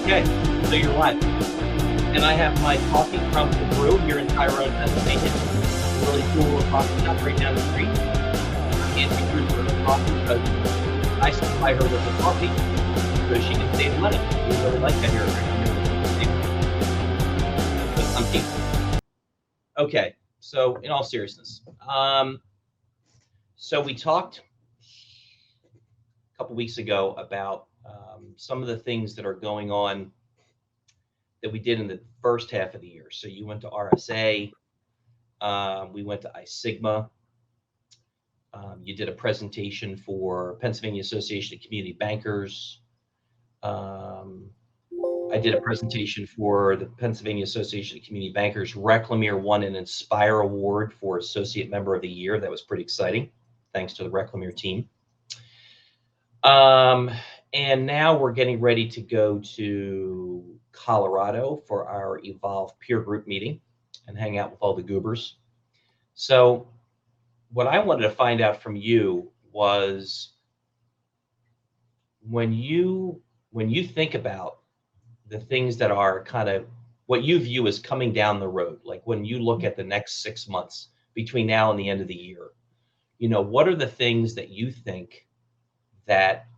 Okay, so you're live. And I have my coffee from the brew here in Tyrone, Pennsylvania. A really cool little coffee shop right down the street. Angie brews her own coffee because I supply her with the coffee so she can save money. We really like that here. But I'm cheap. Okay, so in all seriousness, so we talked a couple weeks ago about some of the things that are going on that we did in the first half of the year. So you went to RSA, we went to iSigma, you did a presentation for Pennsylvania Association of Community Bankers. I did a presentation for the Pennsylvania Association of Community Bankers. Reclamere won an Inspire Award for Associate Member of the Year. That was pretty exciting, thanks to the Reclamere team. And now we're getting ready to go to Colorado for our Evolve peer group meeting and hang out with all the goobers. So what I wanted to find out from you was when you think about the things that are kind of what you view as coming down the road, like when you look at the next 6 months between now and the end of the year, what are the things that you think that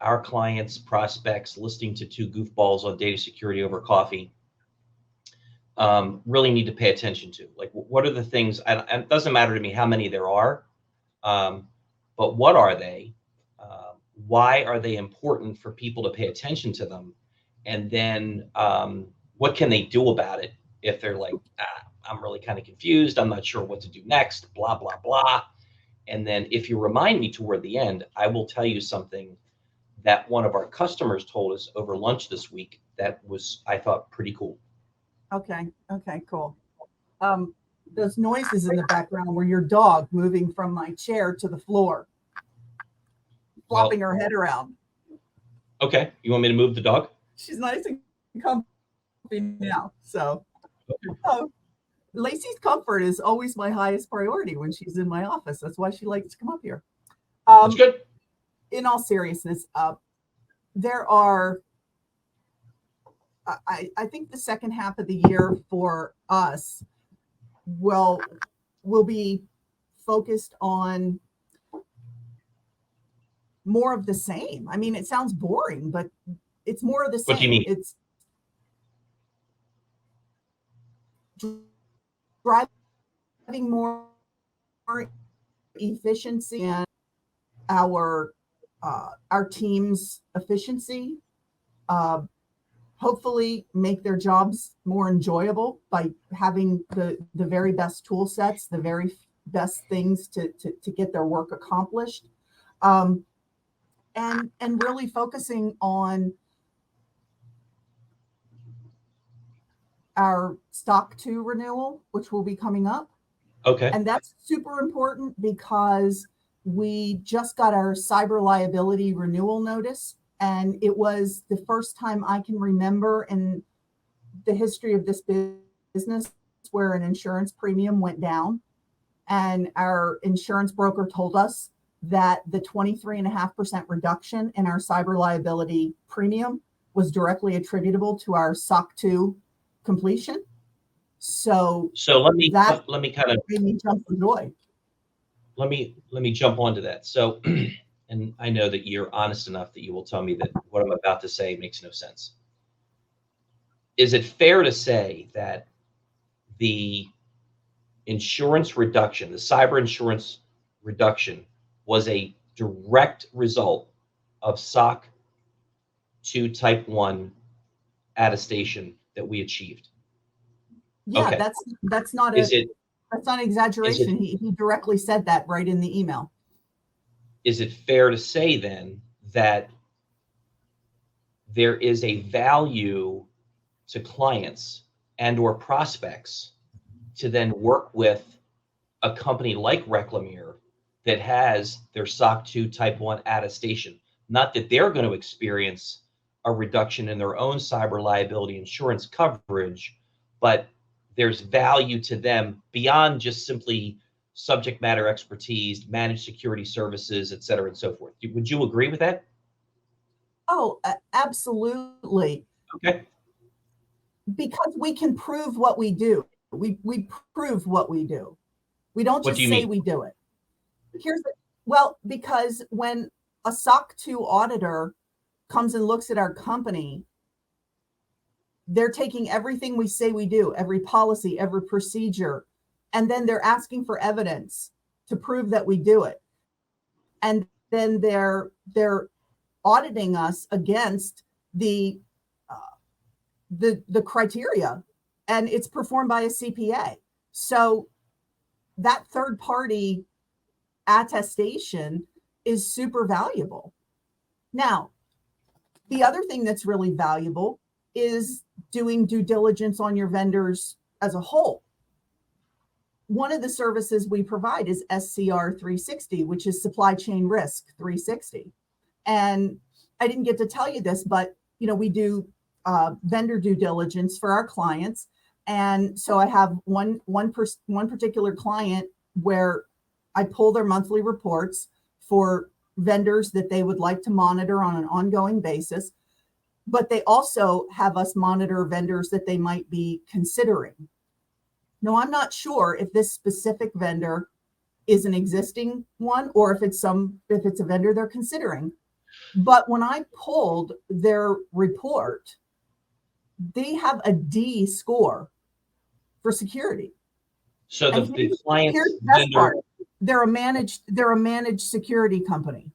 our clients, prospects, listening to two goofballs on data security over coffee really need to pay attention to? Like, what are the things, and it doesn't matter to me how many there are, but what are they? Why are they important for people to pay attention to them? And then what can they do about it if they're like, I'm really kind of confused, I'm not sure what to do next, blah, blah, blah. And then if you remind me toward the end, I will tell you something that one of our customers told us over lunch this week that was, I thought, pretty cool. Okay, cool. Those noises in the background were your dog moving from my chair to the floor, flopping her head around. Okay, you want me to move the dog? She's nice and comfy now. So Lacey's comfort is always my highest priority when she's in my office. That's why she likes to come up here. That's good. In all seriousness, there are, I think the second half of the year for us will be focused on more of the same. I mean, it sounds boring, but it's more of the same. What do you mean? It's driving more efficiency and our team's efficiency, hopefully make their jobs more enjoyable by having the very best tool sets, the very best things to get their work accomplished, and really focusing on our SOC 2 renewal, which will be coming up. Okay. And that's super important because we just got our cyber liability renewal notice, and it was the first time I can remember in the history of this business where an insurance premium went down. And our insurance broker told us that the 23.5% reduction in our cyber liability premium was directly attributable to our SOC 2 completion. So let me kind of made me jump for joy. Let me jump onto that. So, and I know that you're honest enough that you will tell me that what I'm about to say makes no sense. Is it fair to say that the insurance reduction, the cyber insurance reduction, was a direct result of SOC 2 Type 1 attestation that we achieved? Yeah, okay. That's not an exaggeration. He directly said that right in the email. Is it fair to say then that there is a value to clients and or prospects to then work with a company like Reclamere that has their SOC 2 Type 1 attestation? Not that they're going to experience a reduction in their own cyber liability insurance coverage, but there's value to them beyond just simply subject matter expertise, managed security services, et cetera, and so forth. Would you agree with that? Oh, absolutely. Okay. Because we can prove what we do. We prove what we do. We don't What just do you say mean? we do it. Well, because when a SOC 2 auditor comes and looks at our company, they're taking everything we say we do, every policy, every procedure, and then they're asking for evidence to prove that we do it. And then they're auditing us against the criteria, and it's performed by a CPA. So that third party attestation is super valuable. Now, the other thing that's really valuable is doing due diligence on your vendors as a whole. One of the services we provide is SCR 360, which is Supply Chain Risk 360. And I didn't get to tell you this, but we do vendor due diligence for our clients. And so I have one particular client where I pull their monthly reports for vendors that they would like to monitor on an ongoing basis, but they also have us monitor vendors that they might be considering. No, I'm not sure if this specific vendor is an existing one or if it's a vendor they're considering. But when I pulled their report, they have a D score for security. So And the client's here's the best vendor. part. They're a managed security company.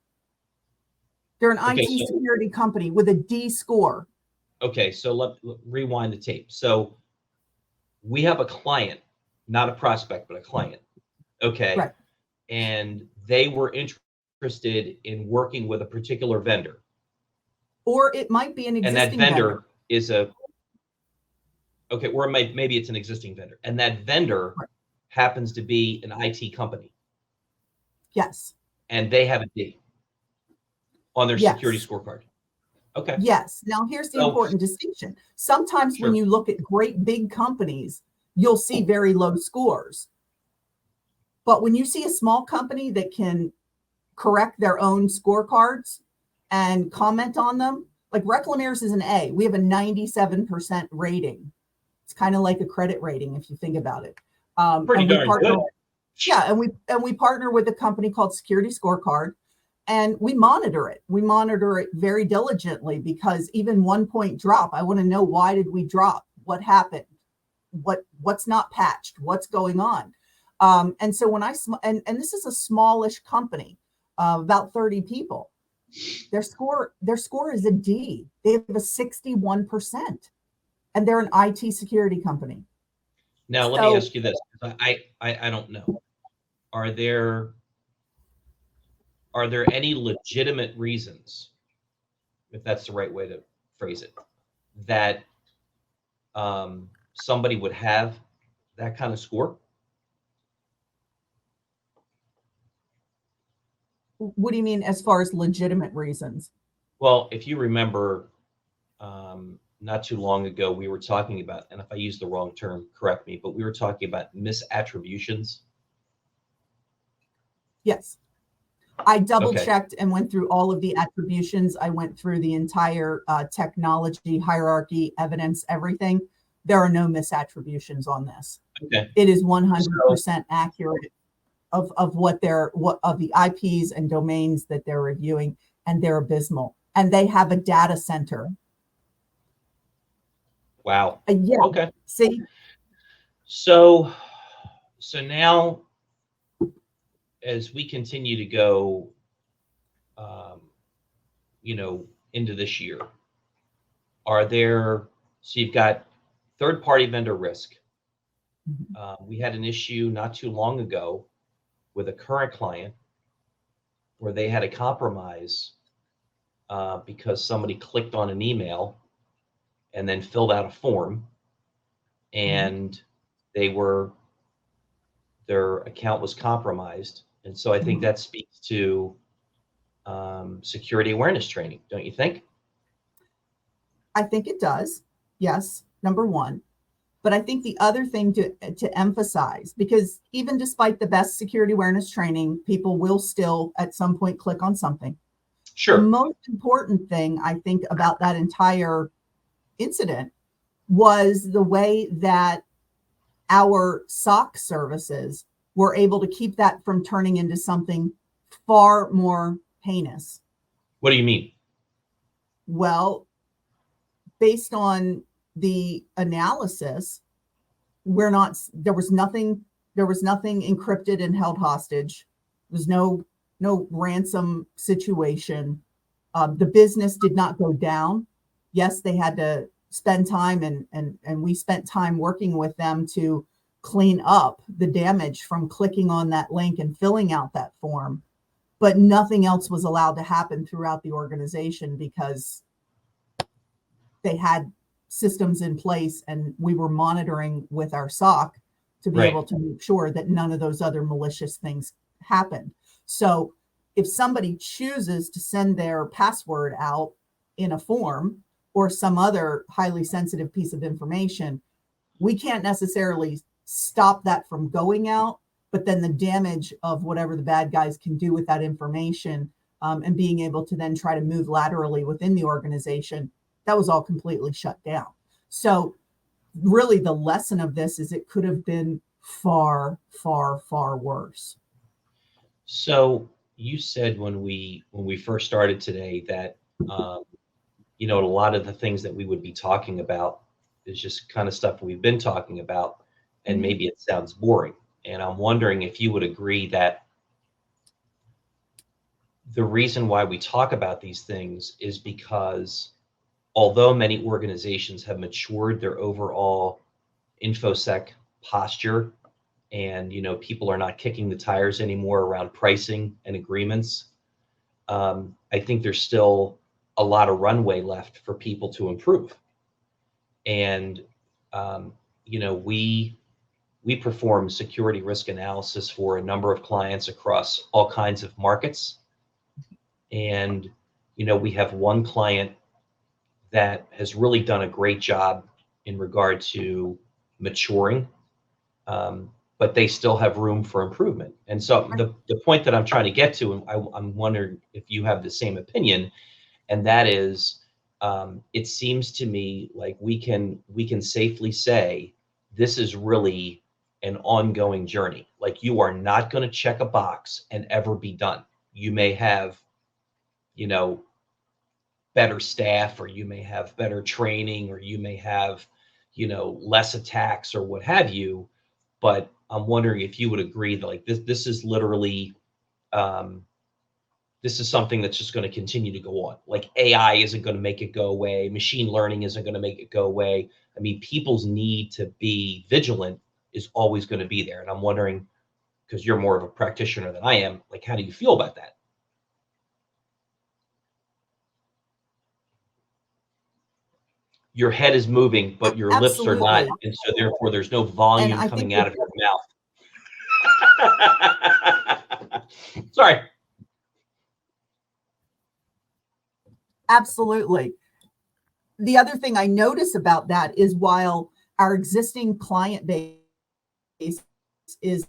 They're an Okay, IT so- security company with a D score. Okay, so let rewind the tape. So we have a client, not a prospect, but a client. Okay. Right. And they were interested in working with a particular vendor. Or it might be an And existing that vendor is or maybe it's an existing vendor. And that vendor Right. happens to be an IT company. Yes. And they have a D on their Yes. security scorecard. Okay. Yes. Now, here's the important distinction. Sometimes Sure. when you look at great big companies, you'll see very low scores. But when you see a small company that can correct their own scorecards and comment on them, like Reclamere's is an A. We have a 97% rating. It's kind of like a credit rating if you think about it. Pretty darn good. Yeah, and we partner with a company called Security Scorecard, and we monitor it. We monitor it very diligently because even 1 point drop, I want to know, why did we drop? What happened? What's not patched? What's going on? And so when and this is a smallish company, about 30 people. Their score is a D. They have a 61%, and they're an IT security company. Now, let me ask you this. I don't know. Are there any legitimate reasons, if that's the right way to phrase it, that somebody would have that kind of score? What do you mean as far as legitimate reasons? Well, if you remember, not too long ago, we were talking about, and if I use the wrong term, correct me, but we were talking about misattributions. Yes. I double checked and went through all of the attributions. I went through the entire technology, hierarchy, evidence, everything. There are no misattributions on this. Okay. It is 100% accurate of what of the IPs and domains that they're reviewing, and they're abysmal. And they have a data center. Wow. Yeah. Okay. See? So now, as we continue to go, into this year, so you've got third-party vendor risk. Mm-hmm. We had an issue not too long ago with a current client where they had a compromise because somebody clicked on an email and then filled out a form, and their account was compromised. And so I think that speaks to security awareness training, don't you think? I think it does. Yes, number one. But I think the other thing to emphasize, because even despite the best security awareness training, people will still at some point click on something. Sure. The most important thing I think about that entire incident was the way that our SOC services were able to keep that from turning into something far more heinous. What do you mean? Well, based on the analysis, there was nothing encrypted and held hostage. There was no ransom situation. The business did not go down. Yes, they had to spend time and we spent time working with them to clean up the damage from clicking on that link and filling out that form. But nothing else was allowed to happen throughout the organization because they had systems in place and we were monitoring with our SOC to be able to make sure that none of those other malicious things happened. So if somebody chooses to send their password out in a form or some other highly sensitive piece of information, we can't necessarily stop that from going out, but then the damage of whatever the bad guys can do with that information and being able to then try to move laterally within the organization, that was all completely shut down. So really the lesson of this is it could have been far, far, far worse. So you said when we first started today that a lot of the things that we would be talking about is just kind of stuff we've been talking about, and maybe it sounds boring. And I'm wondering if you would agree that the reason why we talk about these things is because although many organizations have matured their overall InfoSec posture, and people are not kicking the tires anymore around pricing and agreements, I think there's still a lot of runway left for people to improve. And we perform security risk analysis for a number of clients across all kinds of markets. And we have one client that has really done a great job in regard to maturing, but they still have room for improvement. And so the point that I'm trying to get to, and I'm wondering if you have the same opinion, and that is, it seems to me like we can safely say this is really an ongoing journey. Like, you are not going to check a box and ever be done. You may have, better staff, or you may have better training, or you may have, less attacks or what have you. But I'm wondering if you would agree that like this is literally, this is something that's just going to continue to go on. Like, AI isn't going to make it go away. Machine learning isn't going to make it go away. I mean, people's need to be vigilant is always going to be there. And I'm wondering, because you're more of a practitioner than I am, like, how do you feel about that? Your head is moving, but your lips are not, and so therefore there's no volume coming out of your mouth. Sorry. Absolutely. The other thing I notice about that is while our existing client base is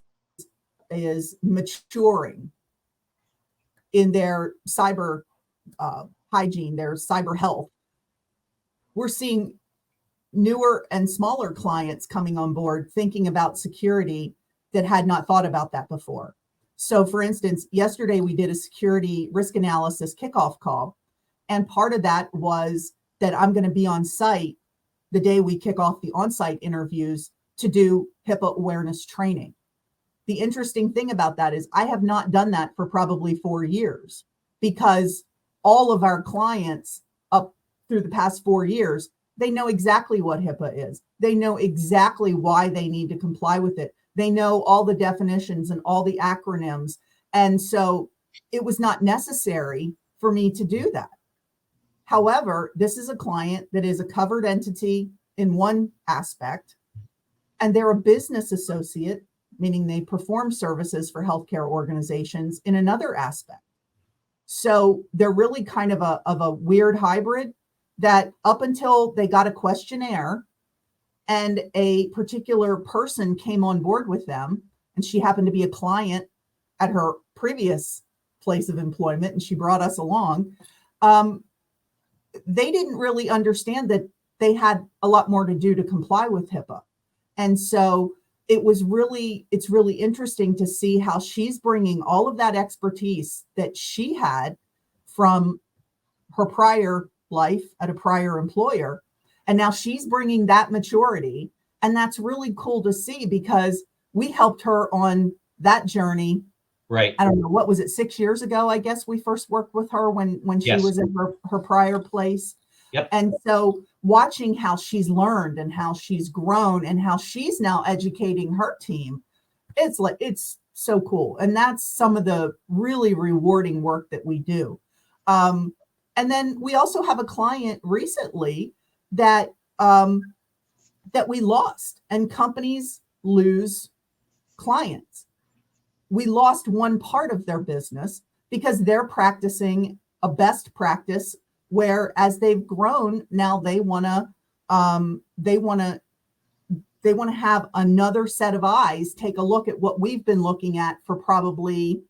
maturing in their cyber hygiene, their cyber health, we're seeing newer and smaller clients coming on board thinking about security that had not thought about that before. So for instance, yesterday we did a security risk analysis kickoff call. And part of that was that I'm going to be on site the day we kick off the on-site interviews to do HIPAA awareness training. The interesting thing about that is I have not done that for probably 4 years, because all of our clients up through the past 4 years, they know exactly what HIPAA is. They know exactly why they need to comply with it. They know all the definitions and all the acronyms. And so it was not necessary for me to do that. However, this is a client that is a covered entity in one aspect, and they're a business associate, meaning they perform services for healthcare organizations, in another aspect. So they're really kind of a weird hybrid that up until they got a questionnaire and a particular person came on board with them, and she happened to be a client at her previous place of employment, and she brought us along. They didn't really understand that they had a lot more to do to comply with HIPAA. And so it's really interesting to see how she's bringing all of that expertise that she had from her prior life at a prior employer. And now she's bringing that maturity. And that's really cool to see, because we helped her on that journey. Right. I don't know, what was it, 6 years ago? I guess we first worked with her when she Yes. was in her prior place. Yep. And so watching how she's learned and how she's grown and how she's now educating her team, it's so cool. And that's some of the really rewarding work that we do. And then we also have a client recently that we lost, and companies lose clients. We lost one part of their business because they're practicing a best practice where, as they've grown, now they want to have another set of eyes take a look at what we've been looking at for probably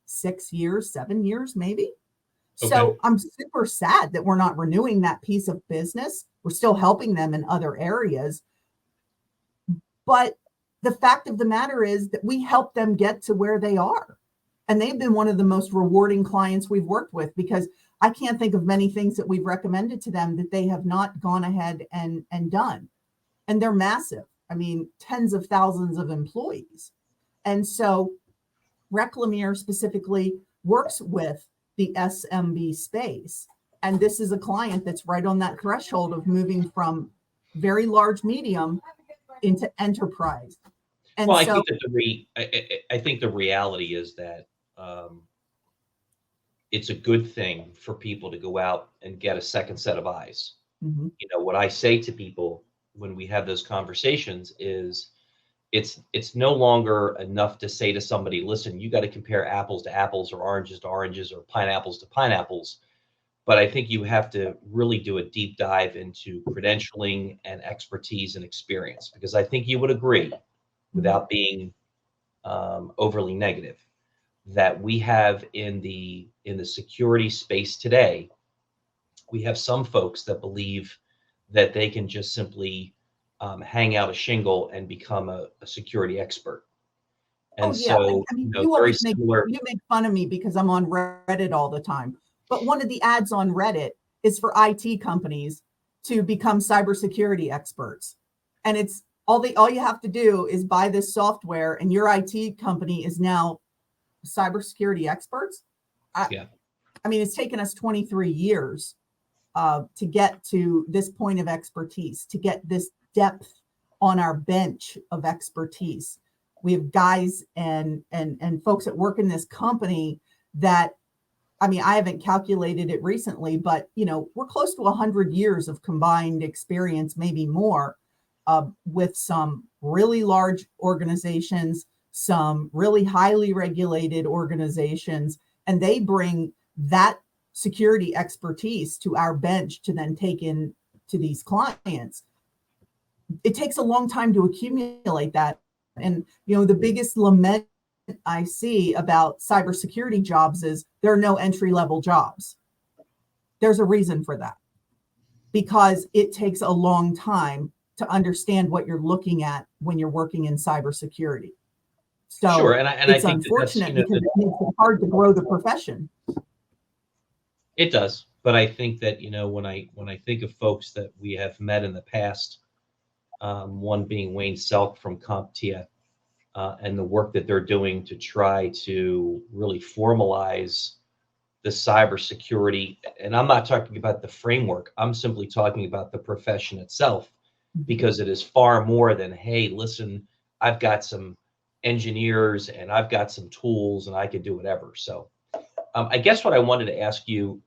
6 years, 7 years, maybe. Okay. So I'm super sad that we're not renewing that piece of business. We're still helping them in other areas. But the fact of the matter is that we help them get to where they are. And they've been one of the most rewarding clients we've worked with, because I can't think of many things that we've recommended to them that they have not gone ahead and done. And they're massive. I mean, tens of thousands of employees. And so Reclamere specifically works with the SMB space. And this is a client that's right on that threshold of moving from very large medium into enterprise. And well, so I think the reality is that it's a good thing for people to go out and get a second set of eyes. Mm-hmm. You know, what I say to people when we have those conversations is it's no longer enough to say to somebody, listen, you got to compare apples to apples or oranges to oranges or pineapples to pineapples. But I think you have to really do a deep dive into credentialing and expertise and experience, because I think you would agree, without being overly negative, that we have in the security space today, we have some folks that believe that they can just simply hang out a shingle and become a security expert. And so, I mean, very similar. You make fun of me because I'm on Reddit all the time. But one of the ads on Reddit is for IT companies to become cybersecurity experts. And it's all you have to do is buy this software, and your IT company is now cybersecurity experts. Yeah. I mean, it's taken us 23 years to get to this point of expertise, to get this depth on our bench of expertise. We have guys and folks that work in this company that, I mean, I haven't calculated it recently, but we're close to 100 years of combined experience, maybe more, with some really large organizations, some really highly regulated organizations, and they bring that security expertise to our bench to then take in to these clients. It takes a long time to accumulate that. And, the biggest lament I see about cybersecurity jobs is there are no entry-level jobs. There's a reason for that, because it takes a long time to understand what you're looking at when you're working in cybersecurity. So sure, and I it's think unfortunate because it makes it hard to grow the profession. It does, but I think that when I think of folks that we have met in the past, one being Wayne Selk from CompTIA, and the work that they're doing to try to really formalize the cybersecurity. And I'm not talking about the framework. I'm simply talking about the profession itself, because it is far more than, hey, listen, I've got some engineers and I've got some tools and I can do whatever. So I guess what I wanted to ask you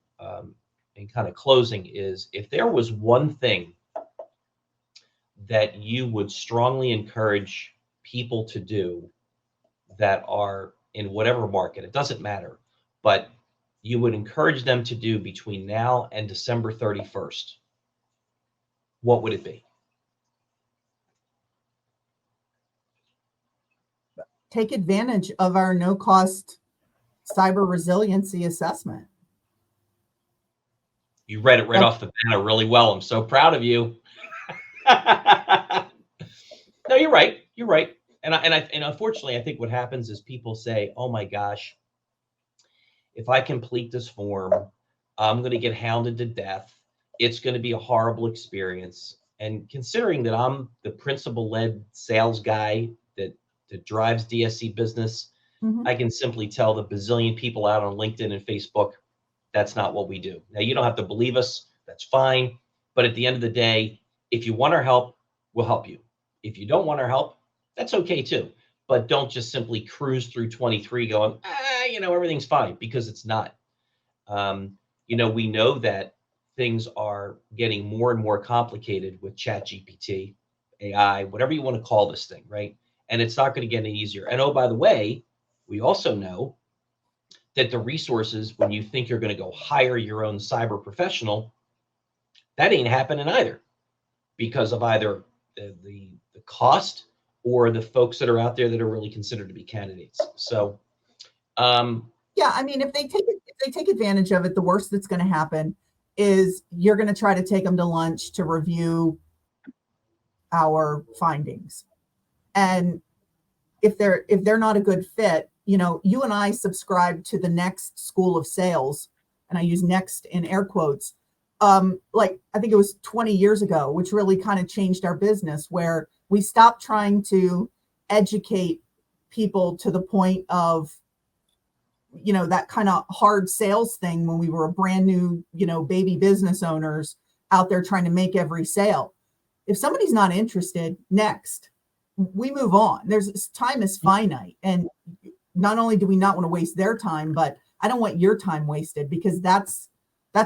in kind of closing is, if there was one thing that you would strongly encourage people to do that are in whatever market, it doesn't matter, but you would encourage them to do between now and December 31st, what would it be? Take advantage of our no-cost cyber resiliency assessment. You read it right off the banner really well. I'm so proud of you. No, you're right. You're right. And unfortunately, I think what happens is people say, "Oh my gosh, if I complete this form, I'm going to get hounded to death. It's going to be a horrible experience." And considering that I'm the principal-led sales guy that drives DSC business, I can simply tell the bazillion people out on LinkedIn and Facebook, that's not what we do. Now, you don't have to believe us. That's fine. But at the end of the day, if you want our help, we'll help you. If you don't want our help, that's okay too. But don't just simply cruise through 23 going, everything's fine, because it's not. We know that things are getting more and more complicated with ChatGPT, AI, whatever you want to call this thing, right? And it's not going to get any easier. And oh, by the way, we also know that the resources, when you think you're going to go hire your own cyber professional, that ain't happening either, because of either the cost or the folks that are out there that are really considered to be candidates. So, yeah, I mean, if they take advantage of it, the worst that's going to happen is you're going to try to take them to lunch to review our findings. And if they're not a good fit, you and I subscribe to the next school of sales, and I use next in air quotes. Like I think it was 20 years ago, which really kind of changed our business, where we stopped trying to educate people to the point of, that kind of hard sales thing when we were a brand new, baby business owners out there trying to make every sale. If somebody's not interested, next, we move on. Time is finite. And not only do we not want to waste their time, but I don't want your time wasted, because that's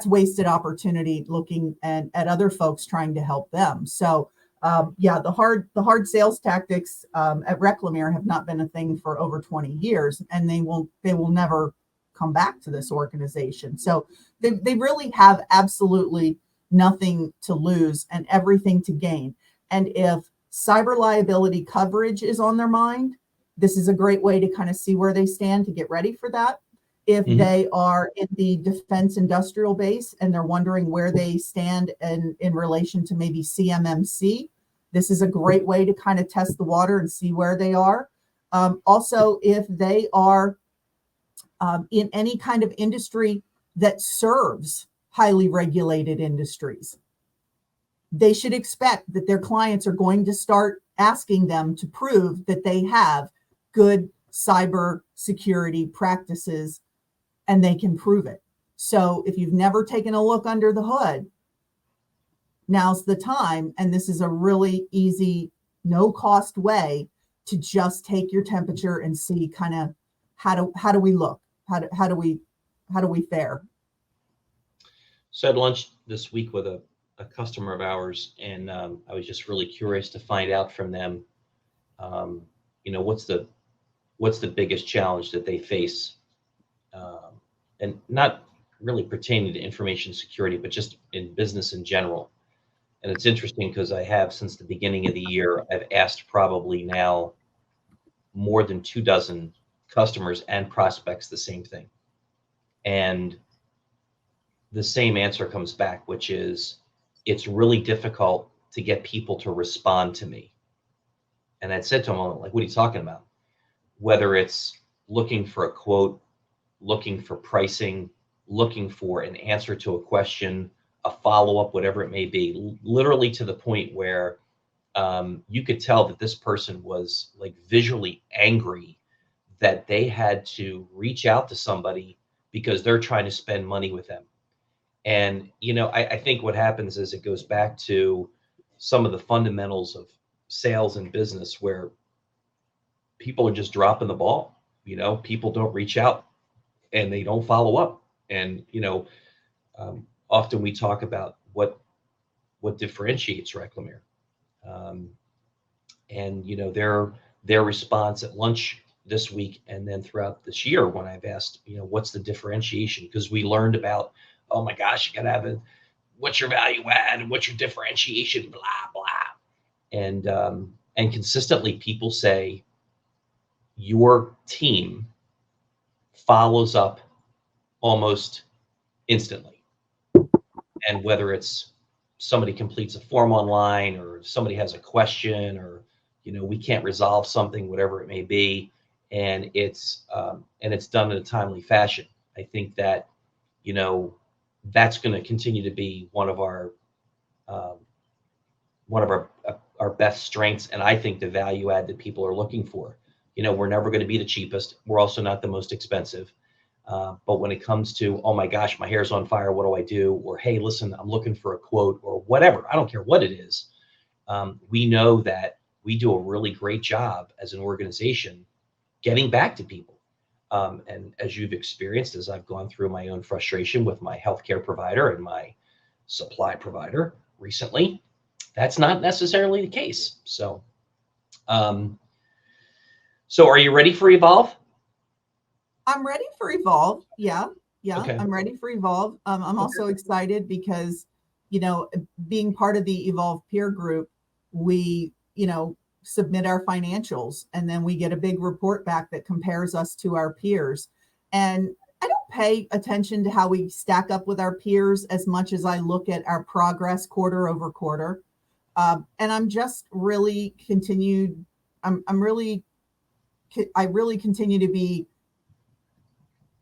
wasted opportunity looking at other folks trying to help them. So the hard sales tactics at Reclamere have not been a thing for over 20 years, and they will never come back to this organization. So they really have absolutely nothing to lose and everything to gain. And if cyber liability coverage is on their mind, this is a great way to kind of see where they stand to get ready for that. If they are in the defense industrial base and they're wondering where they stand in relation to maybe CMMC, this is a great way to kind of test the water and see where they are. Also, if they are in any kind of industry that serves highly regulated industries, they should expect that their clients are going to start asking them to prove that they have good cyber security practices, and they can prove it. So if you've never taken a look under the hood, now's the time. And this is a really easy, no cost way to just take your temperature and see kind of how do we look? How do we fare? So I had lunch this week with a customer of ours, and I was just really curious to find out from them, what's the biggest challenge that they face, and not really pertaining to information security, but just in business in general. And it's interesting because I have, since the beginning of the year, I've asked probably now more than 24 customers and prospects the same thing. And the same answer comes back, which is, it's really difficult to get people to respond to me. And I said to them, like, what are you talking about? Whether it's looking for a quote, looking for pricing, looking for an answer to a question, a follow-up, whatever it may be, literally to the point where you could tell that this person was like visually angry that they had to reach out to somebody because they're trying to spend money with them. And, I think what happens is it goes back to some of the fundamentals of sales and business, where people are just dropping the ball. People don't reach out and they don't follow up. And, often we talk about what differentiates Reclamere. And, their response at lunch this week and then throughout this year, when I've asked, what's the differentiation? Because we learned about, oh my gosh, you got to have what's your value add and what's your differentiation, blah, blah. And consistently people say, your team follows up almost instantly. And whether it's somebody completes a form online, or somebody has a question, or, we can't resolve something, whatever it may be, and it's done in a timely fashion. I think that, that's going to continue to be one of our best strengths, and I think the value add that people are looking for. We're never going to be the cheapest. We're also not the most expensive. But when it comes to, oh my gosh, my hair's on fire, what do I do? Or, hey, listen, I'm looking for a quote, or whatever. I don't care what it is. We know that we do a really great job as an organization getting back to people. And as you've experienced, as I've gone through my own frustration with my healthcare provider and my supply provider recently, that's not necessarily the case. So, so are you ready for Evolve? I'm ready for Evolve. Yeah. Okay. I'm ready for Evolve. I'm also excited because, being part of the Evolve peer group, we, submit our financials, and then we get a big report back that compares us to our peers. And I don't pay attention to how we stack up with our peers as much as I look at our progress quarter over quarter. And I'm just really I really continue to be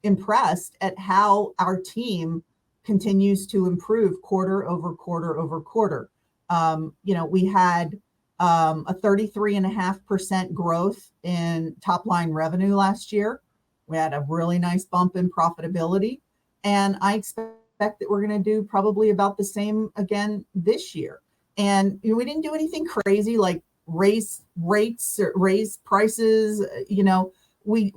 impressed at how our team continues to improve quarter over quarter over quarter. We had a 33.5% growth in top line revenue last year. We had a really nice bump in profitability, and I expect that we're going to do probably about the same again this year. And we didn't do anything crazy like raise rates or raise prices. We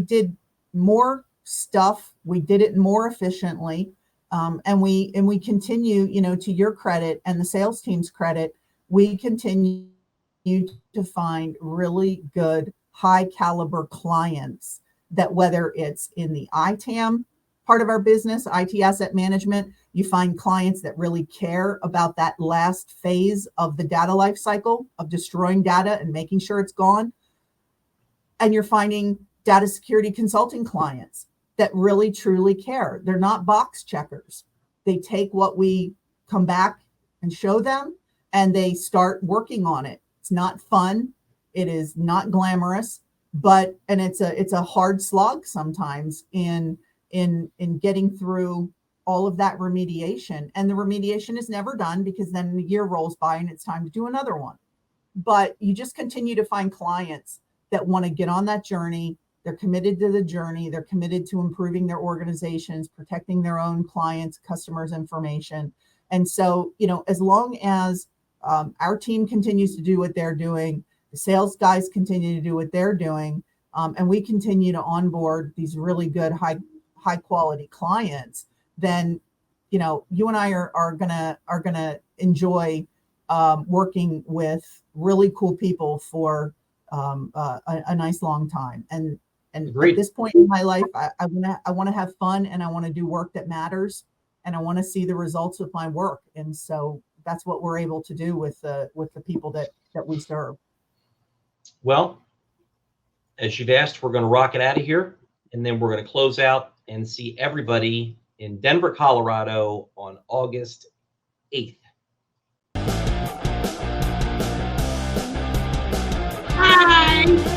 did more stuff. We did it more efficiently. And we continue, to your credit and the sales team's credit, we continue to find really good, high caliber clients that, whether it's in the ITAM part of our business, IT asset management, you find clients that really care about that last phase of the data life cycle of destroying data and making sure it's gone. And you're finding data security consulting clients that really truly care. They're not box checkers. They take what we come back and show them, and they start working on it. It's not fun. It is not glamorous, and it's a hard slog sometimes in getting through all of that remediation. And the remediation is never done, because then the year rolls by and it's time to do another one. But you just continue to find clients that want to get on that journey. They're committed to the journey. They're committed to improving their organizations, protecting their own clients, customers' information. And so, as long as our team continues to do what they're doing, the sales guys continue to do what they're doing, and we continue to onboard these really good, high quality clients, then, you and I are gonna enjoy working with really cool people for a nice long time. And Agreed. At this point in my life, I want to have fun, and I want to do work that matters, and I want to see the results of my work. And so that's what we're able to do with the people that we serve. Well, as you've asked, we're going to rock it out of here, and then we're going to close out and see everybody in Denver, Colorado on August 8th. Bye.